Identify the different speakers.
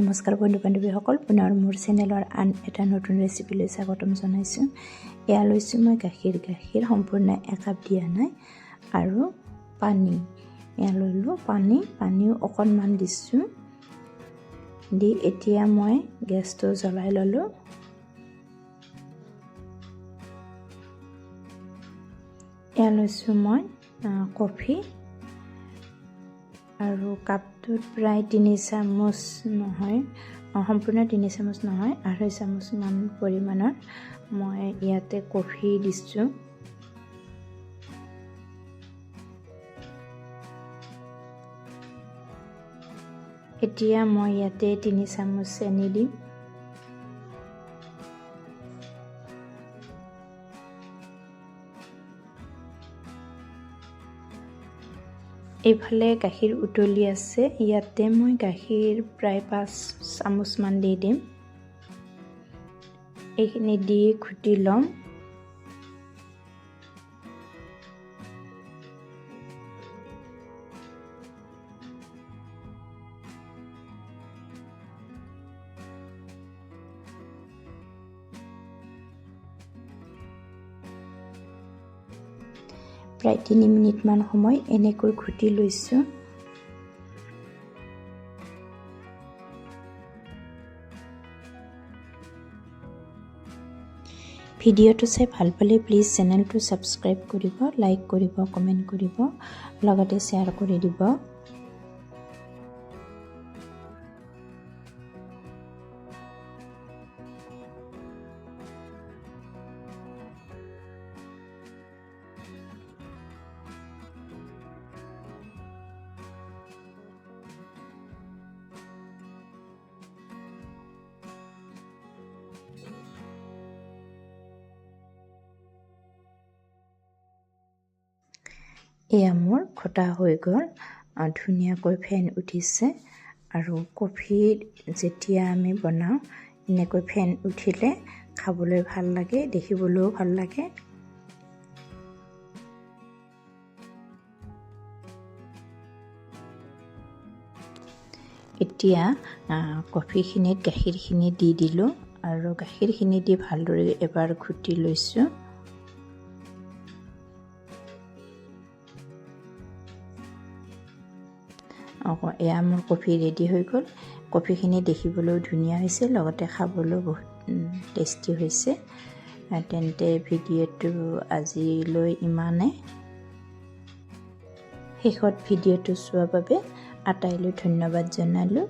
Speaker 1: নমস্কাৰ বন্ধু বান্ধৱীসকল, পুনৰ মোৰ চেনেলৰ আন এটা নতুন ৰেচিপিলৈ স্বাগতম জনাইছোঁ। এয়া লৈছোঁ মই গাখীৰ সম্পূৰ্ণ একাপ দিয়া নাই আৰু পানী এয়া লৈলোঁ। পানীও অকণমান দিছোঁ। দি এতিয়া মই গেছটো জ্বলাই ল'লোঁ। এয়া লৈছোঁ মই কফি আৰু কাপটোত প্ৰায় 3 চামুচ নহয়, সম্পূৰ্ণ 3 চামুচ নহয়, 2.5 চামুচমান পৰিমাণৰ মই ইয়াতে কফি দিছোঁ। এতিয়া মই ইয়াতে 3 চামুচ চেনি দিম। এইফালে গাখীৰ উতলি আছে, ইয়াতে মই গাখীৰ প্ৰায় 5 চামুচমান দি দিম। এইখিনি দি ঘুটি ল'ম। প্ৰায় 3 মিনিটমান সময় এনেকৈ ঘুটি লৈছোঁ। ভিডিঅ'টো চাই ভাল পালে প্লিজ চেনেলটো ছাবস্ক্ৰাইব কৰিব, লাইক কৰিব, কমেণ্ট কৰিব, লগতে শ্বেয়াৰ কৰি দিব। এয়া মোৰ ঘটা হৈ গ'ল, ধুনীয়াকৈ ফেন উঠিছে। আৰু কফি যেতিয়া আমি বনাওঁ এনেকৈ ফেন উঠিলে খাবলৈ ভাল লাগে, দেখিবলৈও ভাল লাগে। এতিয়া কফিখিনিত গাখীৰখিনি দি দিলোঁ আৰু গাখীৰখিনি দি ভালদৰে এবাৰ ঘুটি লৈছোঁ। এয়া মোৰ কফি ৰেডি হৈ গ'ল। কফিখিনি দেখিবলৈও ধুনীয়া হৈছে, লগতে খাবলৈও বহুত টেষ্টি হৈছে। তেন্তে ভিডিঅ'টো আজিলৈ ইমানে। শেষত ভিডিঅ'টো চোৱাৰ বাবে আটাইলৈ ধন্যবাদ জনালোঁ।